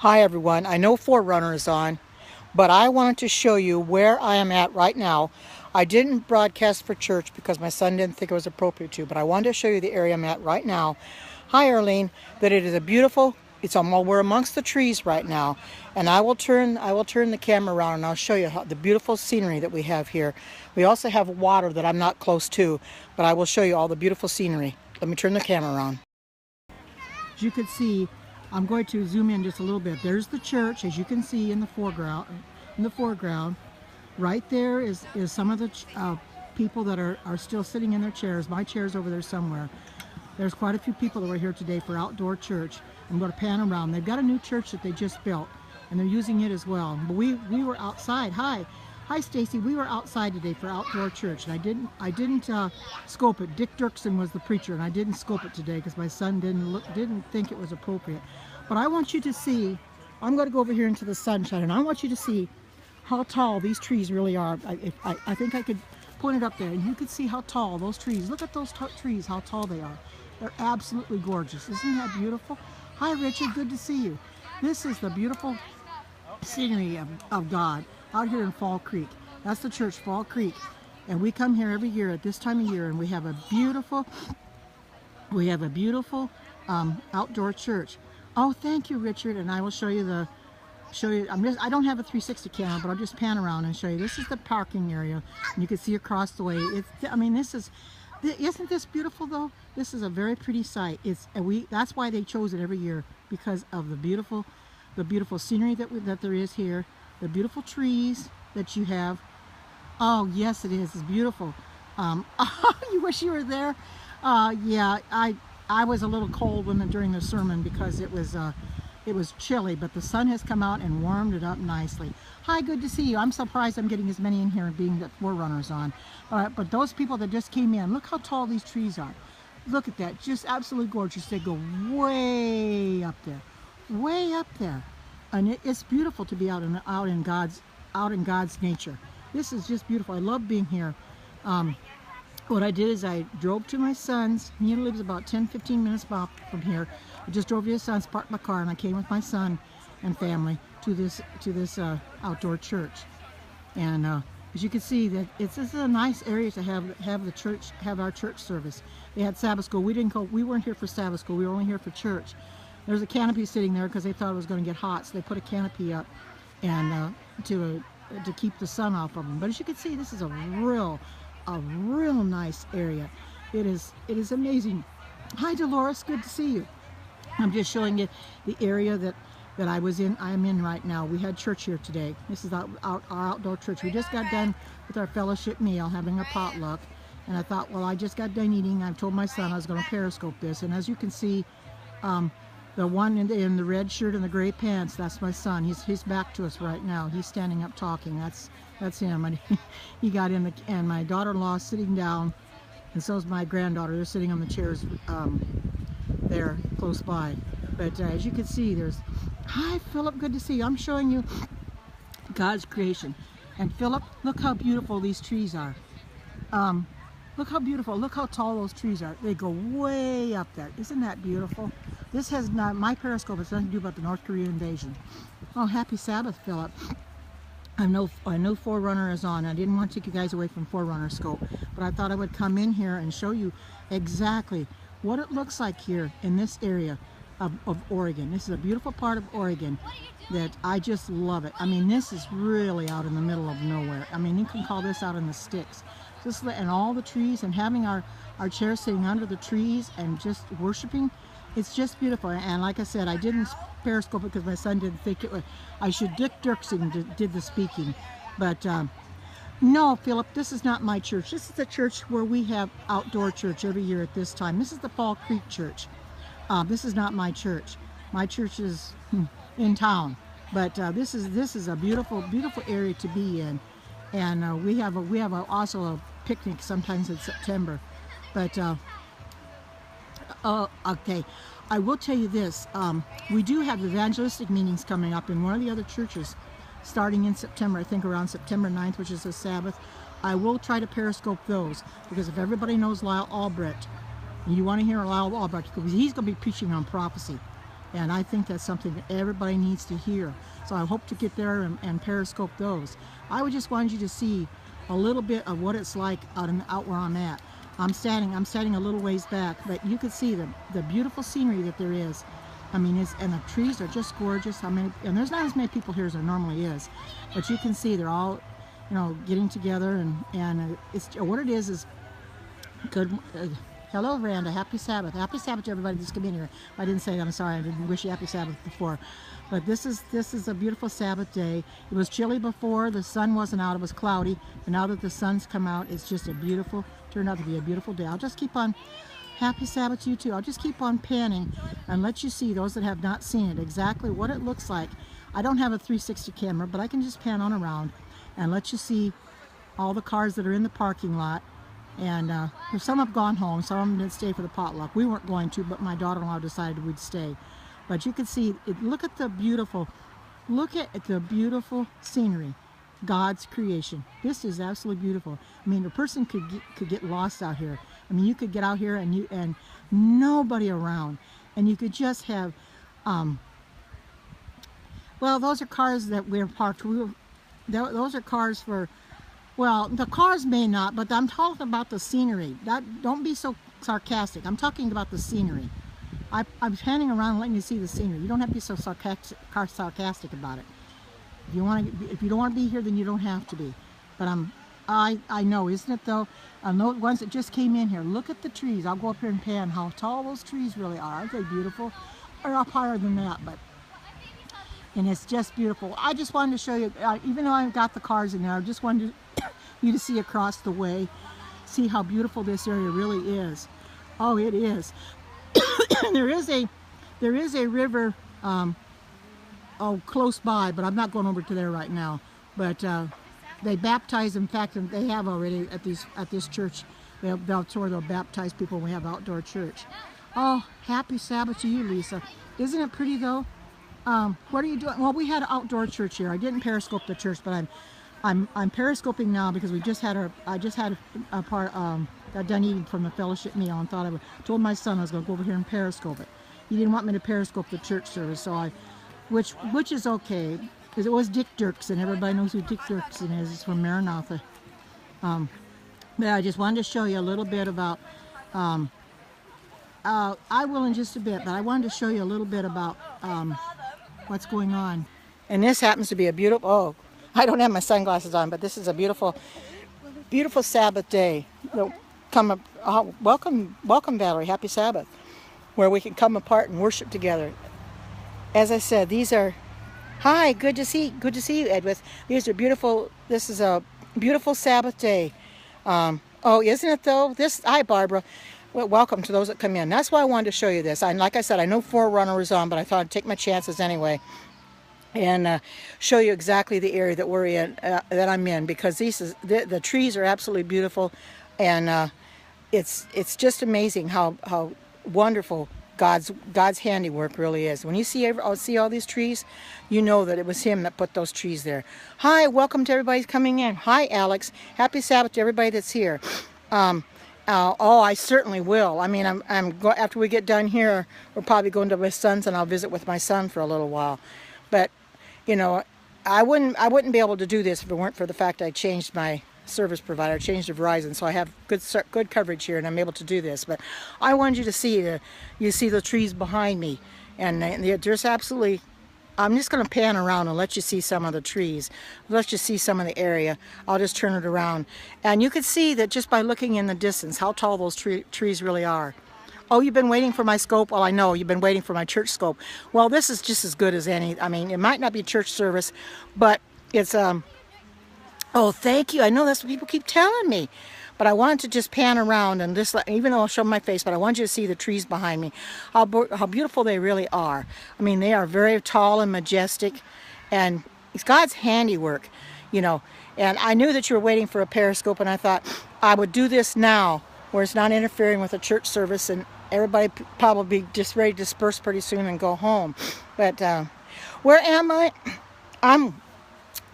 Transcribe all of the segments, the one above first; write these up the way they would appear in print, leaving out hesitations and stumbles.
Hi everyone, I know Forerunner is on, but I wanted to show you where I am at right now. I didn't broadcast for church because my son didn't think it was appropriate to, but I wanted to show you the area I'm at right now. Hi Arlene, that it is a beautiful, we're amongst the trees right now, and I will turn the camera around and I'll show you the beautiful scenery that we have here. We also have water that I'm not close to, but I will show you all the beautiful scenery. Let me turn the camera around. As you can see, I'm going to zoom in just a little bit. There's the church, as you can see in the foreground. Right there is some of the people that are still sitting in their chairs. My chair's over there somewhere. There's quite a few people that were here today for outdoor church. I'm going to pan around. They've got a new church that they just built, and they're using it as well. But we were outside. Hi, Stacy. We were outside today for outdoor church, and I didn't scope it. Dick Dirksen was the preacher, and I didn't scope it today because my son didn't think it was appropriate. But I want you to see. I'm going to go over here into the sunshine, and I want you to see how tall these trees really are. I think I could point it up there, and you can see how tall those trees. Look at those trees, how tall they are. They're absolutely gorgeous. Isn't that beautiful? Hi, Richard. Good to see you. This is the beautiful scenery of God out here in Fall Creek. That's the church, Fall Creek, and we come here every year at this time of year, and we have a beautiful outdoor church. Oh, thank you, Richard. And I will show you I don't have a 360 camera, but I'll just pan around and show you. This is the parking area, and you can see across the way. Isn't this beautiful though? This is a very pretty sight. That's why they chose it every year, because of the beautiful scenery that there is here, the beautiful trees that you have. Oh yes, it is. It's beautiful. You wish you were there. Yeah, I was a little cold during the sermon because it was chilly, but the sun has come out and warmed it up nicely. Hi, good to see you. I'm surprised I'm getting as many in here, being that Forerunner's on. But those people that just came in, look how tall these trees are. Look at that, just absolutely gorgeous. They go way up there, and it's beautiful to be out in God's nature. This is just beautiful. I love being here. What I did is I drove to my son's. He lives about 10-15 minutes from here. I just drove to his son's, parked my car, and I came with my son and family to this outdoor church. And as you can see, that this is a nice area to have our church service. They had Sabbath school. We weren't here for Sabbath school. We were only here for church. There's a canopy sitting there because they thought it was going to get hot, so they put a canopy up and to keep the sun off of them. But as you can see, this is a real nice area. It is amazing. Hi, Dolores. Good to see you. I'm just showing you the area that I'm in right now. We had church here today. This is our outdoor church. We just got done with our fellowship meal, having a potluck, and I thought, well, I just got done eating. I told my son I was going to periscope this, and as you can see, the one in the red shirt and the gray pants, that's my son. He's back to us right now. He's standing up talking. That's him. And he got in and my daughter-in-law is sitting down, and so is my granddaughter. They're sitting on the chairs there close by. But as you can see, hi Philip, good to see you. I'm showing you God's creation. And Philip, look how beautiful these trees are. Look how beautiful, look how tall those trees are. They go way up there. Isn't that beautiful? This has not, my periscope has nothing to do about the North Korean invasion. Oh, happy Sabbath, Philip. I know Forerunner is on. I didn't want to take you guys away from Forerunner scope, but I thought I would come in here and show you exactly what it looks like here in this area of Oregon. This is a beautiful part of Oregon that I just love it. I mean, this is really out in the middle of nowhere. I mean, you can call this out in the sticks. And all the trees, and having our chairs sitting under the trees and just worshiping. It's just beautiful. And like I said, I didn't periscope it because my son didn't think it was. Dick Dirksen did the speaking. But no, Philip, this is not my church. This is the church where we have outdoor church every year at this time. This is the Fall Creek Church. This is not my church. My church is in town. But this is a beautiful area to be in. And we have also a picnic sometimes in September. But okay, I will tell you this. We do have evangelistic meetings coming up in one of the other churches starting in September, I think around September 9th, which is a Sabbath. I will try to periscope those, because if everybody knows Lyle Albrecht, and you want to hear Lyle Albrecht, because he's going to be preaching on prophecy. And I think that's something that everybody needs to hear. So I hope to get there and periscope those. I would just want you to see a little bit of what it's like out where I'm at. I'm standing a little ways back, but you could see the beautiful scenery that there is. I mean, and the trees are just gorgeous. I mean, and there's not as many people here as there normally is, but you can see they're all, you know, getting together, and it's what it is good. Hello, Randa. Happy Sabbath. Happy Sabbath to everybody that's come in here. I didn't say that. I'm sorry. I didn't wish you happy Sabbath before. But this is a beautiful Sabbath day. It was chilly before. The sun wasn't out. It was cloudy. But now that the sun's come out, it's just turned out to be a beautiful day. I'll just keep on. Happy Sabbath to you too. I'll just keep on panning and let you see, those that have not seen it, exactly what it looks like. I don't have a 360 camera, but I can just pan on around and let you see all the cars that are in the parking lot. And some have gone home, some of them didn't stay for the potluck. We weren't going to, but my daughter-in-law decided we'd stay. But you can see, look at the beautiful scenery, God's creation. This is absolutely beautiful. I mean, a person could get lost out here. I mean, you could get out here and nobody around, and you could just have, well, those are cars that we're parked. Those are cars for. Well, the cars may not, but I'm talking about the scenery. Don't be so sarcastic. I'm talking about the scenery. I'm panning around and letting you see the scenery. You don't have to be so sarcastic about it. If you don't want to be here, then you don't have to be. But I know, isn't it though? I know the ones that just came in here. Look at the trees. I'll go up here and pan how tall those trees really are. Aren't they beautiful? Or up higher than that, and it's just beautiful. I just wanted to show you, even though I've got the cars in there, I just wanted you to see across the way, see how beautiful this area really is. Oh, it is. there is a river close by, but I'm not going over to there right now. But they baptize, in fact, and they have already at this church. They'll baptize people when we have outdoor church. Oh, happy Sabbath to you, Lisa. Isn't it pretty though? What are you doing? Well, we had outdoor church here. I didn't periscope the church, but I'm periscoping now because I just had a part got done eating from the fellowship meal and told my son I was going to go over here and periscope it. He didn't want me to periscope the church service, so which is okay because it was Dick Dirksen. Everybody knows who Dick Dirksen is. He's from Maranatha. But I just wanted to show you a little bit about. I will in just a bit, but I wanted to show you a little bit about what's going on. And this happens to be a beautiful, oh, I don't have my sunglasses on, but this is a beautiful, beautiful Sabbath day. Welcome, Valerie, happy Sabbath, where we can come apart and worship together. As I said, these are, hi, good to see you, Edwith. These are beautiful, this is a beautiful Sabbath day. Oh, isn't it though? Hi, Barbara. Well, welcome to those that come in. That's why I wanted to show you this. Like I said, I know Forerunner is on, but I thought I'd take my chances anyway and show you exactly the area that we're in, that I'm in, because the trees are absolutely beautiful, and it's just amazing how wonderful God's handiwork really is. When you see all these trees, you know that it was Him that put those trees there. Hi, welcome to everybody coming in. Hi, Alex. Happy Sabbath to everybody that's here. Oh, I certainly will. I mean, after we get done here, we're probably going to my son's, and I'll visit with my son for a little while. But, you know, I wouldn't be able to do this if it weren't for the fact I changed my service provider, changed to Verizon, so I have good coverage here, and I'm able to do this. But I wanted you to see the trees behind me, and there's absolutely. I'm just going to pan around and let you see some of the trees, let you see some of the area. I'll just turn it around, and you can see that just by looking in the distance how tall those trees really are. Oh, you've been waiting for my scope? Well, I know you've been waiting for my church scope. Well, this is just as good as any. I mean, it might not be church service, but it's oh, thank you. I know that's what people keep telling me. But I wanted to just pan around and just even though I'll show my face, but I want you to see the trees behind me, how beautiful they really are. I mean, they are very tall and majestic, and it's God's handiwork, you know. And I knew that you were waiting for a periscope, and I thought I would do this now, where it's not interfering with a church service, and everybody probably just ready to disperse pretty soon and go home. But where am I?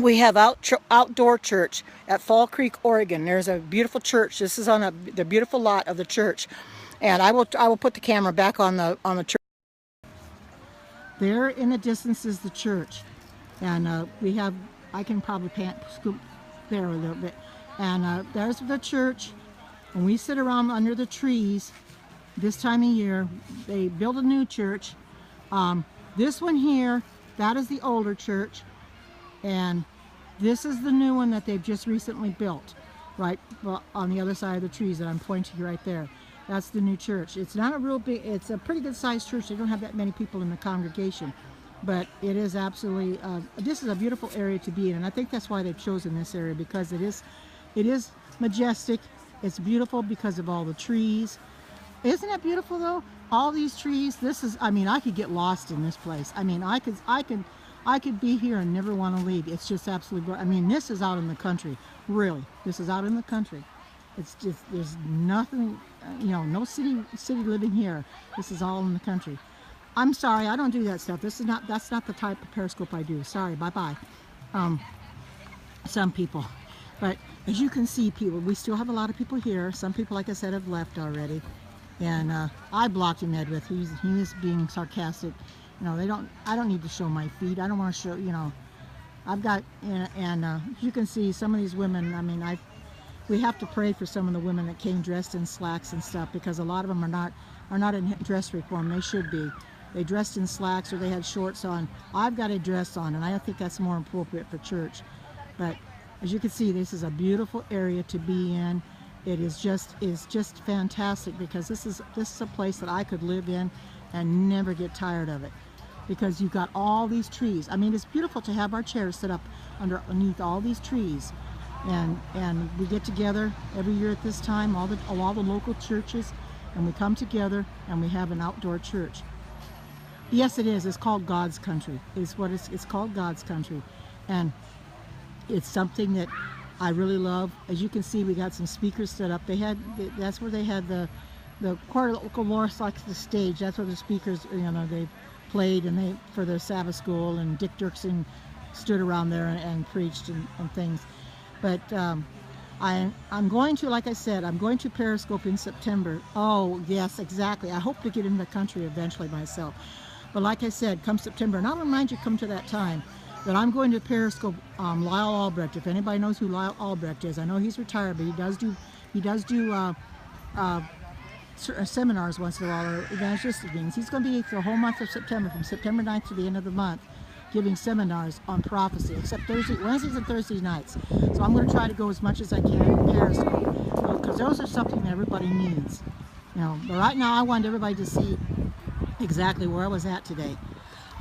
We have outdoor church at Fall Creek, Oregon. There's a beautiful church. This is on the beautiful lot of the church, and I will put the camera back on the church. There in the distance is the church, and we have, I can probably scoop there a little bit, and there's the church, and we sit around under the trees this time of year. They build a new church. This one here, that is the older church, and this is the new one that they've just recently built, right on the other side of the trees that I'm pointing right there. That's the new church. It's not a real big, it's a pretty good sized church. They don't have that many people in the congregation, but it is absolutely, this is a beautiful area to be in, and I think that's why they've chosen this area, because it is majestic. It's beautiful because of all the trees. Isn't it beautiful though? All these trees. This is, I mean, I could get lost in this place. I mean, I could be here and never want to leave. It's just absolutely, I mean, this is out in the country. Really, this is out in the country. It's just, there's nothing, you know, no city living here. This is all in the country. I'm sorry, I don't do that stuff. That's not the type of periscope I do. Sorry, bye-bye. Some people. But as you can see, people, we still have a lot of people here. Some people, like I said, have left already. And I blocked him, Edwith. He is being sarcastic. You know, I don't need to show my feet. I don't want to show, you know, I've got, and you can see some of these women, I mean, we have to pray for some of the women that came dressed in slacks and stuff, because a lot of them are not in dress reform. They should be. They dressed in slacks, or they had shorts on. I've got a dress on, and I think that's more appropriate for church. But as you can see, this is a beautiful area to be in. It is just fantastic, because this is a place that I could live in and never get tired of it, because you've got all these trees. I mean, it's beautiful to have our chairs set up underneath all these trees, and we get together every year at this time, all the local churches, and we come together and we have an outdoor church. Yes, it is. It's called God's country. It's called God's country, and it's something that I really love. As you can see, we got some speakers set up. That's where they had the choir local like the stage. That's where the speakers, you know, they played, and for their Sabbath school, and Dick Dirksen stood around there and preached and things. But I'm going to, like I said, I'm going to Periscope in September. Oh yes, exactly. I hope to get in the country eventually myself. But like I said, come September, and I'll remind you, come to that time, that I'm going to Periscope Lyle Albrecht. If anybody knows who Lyle Albrecht is, I know he's retired, but he does do seminars once in a while, or evangelistic meetings. He's going to be the whole month of September, from September 9th to the end of the month, giving seminars on prophecy, except Wednesdays and Thursday nights. So I'm going to try to go as much as I can in Periscope, because those are something that everybody needs. You know, but right now I want everybody to see exactly where I was at today.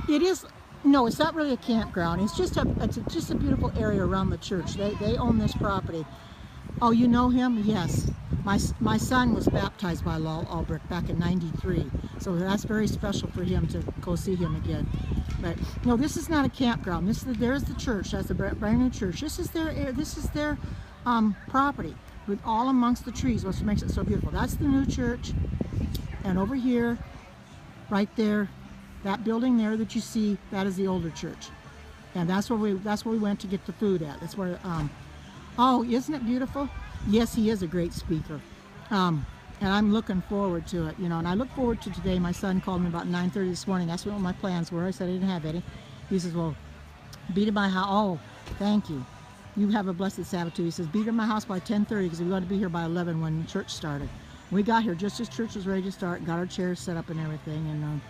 It is. No, it's not really a campground. It's just a beautiful area around the church. They own this property. Oh, you know him? Yes. My son was baptized by Lyle Albrecht back in '93, so that's very special for him to go see him again. But no, this is not a campground. There's the church. That's a brand new church. This is their property, with all amongst the trees, which makes it so beautiful. That's the new church, and over here, right there, that building there that you see, that is the older church, and that's where we went to get the food at. That's where. Oh, isn't it beautiful? Yes, he is a great speaker, and I'm looking forward to it. You know, and I look forward to today. My son called me about 9:30 this morning. That's what my plans were. I said I didn't have any. He says, "Well, be to my house." Oh, thank you. You have a blessed Sabbath too. He says, "Be to my house by 10:30 because we want to be here by 11 when church started." We got here just as church was ready to start. Got our chairs set up and everything, and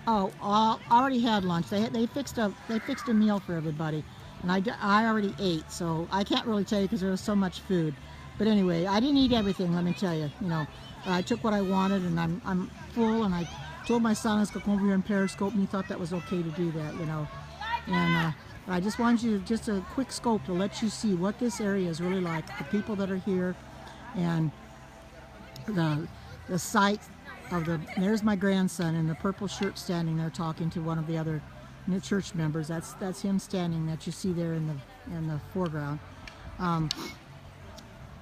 I already had lunch. They fixed a meal for everybody, and I already ate, so I can't really tell you because there was so much food. But anyway, I didn't eat everything. Let me tell you. You know, I took what I wanted, and I'm full. And I told my son I was going to come over here and Periscope, and he thought that was okay to do that. You know, and I just wanted you just a quick scope to let you see what this area is really like, the people that are here, and the site of there's my grandson in the purple shirt standing there talking to one of the other church members. That's him standing that you see there in the foreground.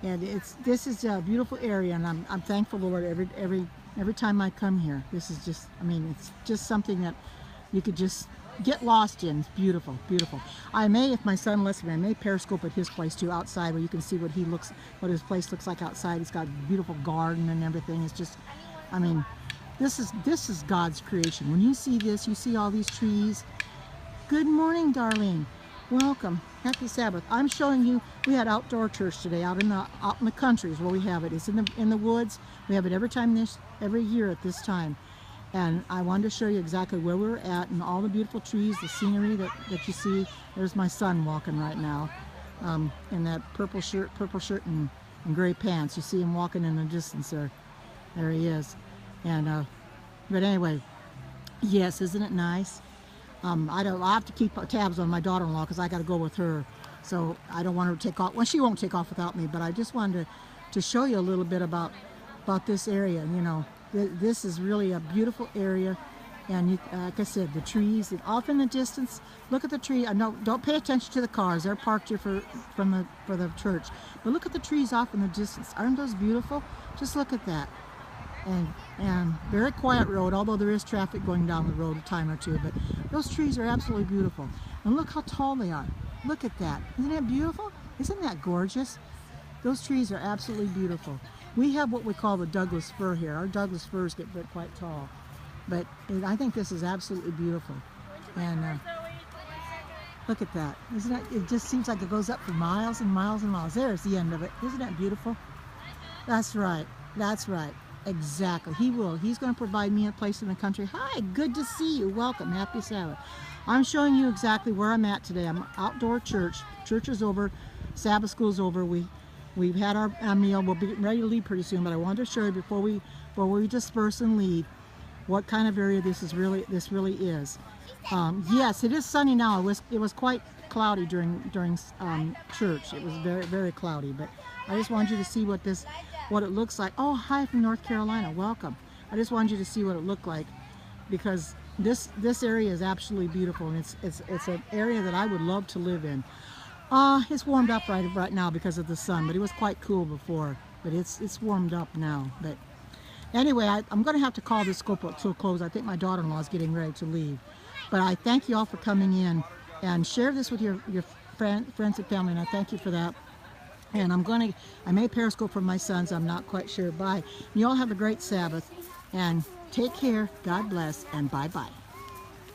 And this is a beautiful area, and I'm thankful, Lord, every time I come here. This is just, I mean, it's just something that you could just get lost in. It's beautiful, beautiful. I may, if my son lets me, I may Periscope at his place too, outside, where you can see what his place looks like outside. It's got a beautiful garden and everything. It's just, I mean, This is God's creation. When you see this, you see all these trees. Good morning, darling. Welcome. Happy Sabbath. I'm showing you, we had outdoor church today out in the country is where we have it. It's in the woods. We have it every year at this time. And I wanted to show you exactly where we were at and all the beautiful trees, the scenery that you see. There's my son walking right now in that purple shirt and gray pants. You see him walking in the distance there. There he is. And but anyway, yes, isn't it nice? I'll have to keep tabs on my daughter-in-law because I got to go with her. So I don't want her to take off. Well, she won't take off without me, but I just wanted to show you a little bit about this area. You know, this is really a beautiful area. And like I said, the trees, and off in the distance, look at the tree. No, don't pay attention to the cars. They're parked here for the church. But look at the trees off in the distance. Aren't those beautiful? Just look at that. And very quiet road, although there is traffic going down the road a time or two, but those trees are absolutely beautiful. And look how tall they are. Look at that. Isn't that beautiful? Isn't that gorgeous? Those trees are absolutely beautiful. We have what we call the Douglas fir here. Our Douglas firs get quite tall, but I think this is absolutely beautiful. And look at that. Isn't that? It just seems like it goes up for miles and miles and miles. There's the end of it. Isn't that beautiful? That's right. That's right. Exactly. He will. He's going to provide me a place in the country. Hi, good to see you. Welcome. Happy Sabbath. I'm showing you exactly where I'm at today. I'm outdoor church. Church is over. Sabbath school's over. We've had our meal. We'll be ready to leave pretty soon, but I wanted to show you before we disperse and leave what kind of area this really is. Yes, it is sunny now. It was quite cloudy during church. It was very, very cloudy, but I just wanted you to see what it looks like. Oh, hi from North Carolina. Welcome. I just wanted you to see what it looked like because this area is absolutely beautiful, and it's an area that I would love to live in. It's warmed up right now because of the sun, but it was quite cool before. But it's warmed up now. But anyway, I'm going to have to call this scope to a close. I think my daughter-in-law is getting ready to leave. But I thank you all for coming in and share this with your friends and family, and I thank you for that. And I may Periscope for my sons. I'm not quite sure. Bye. You all have a great Sabbath. And take care. God bless. And bye-bye.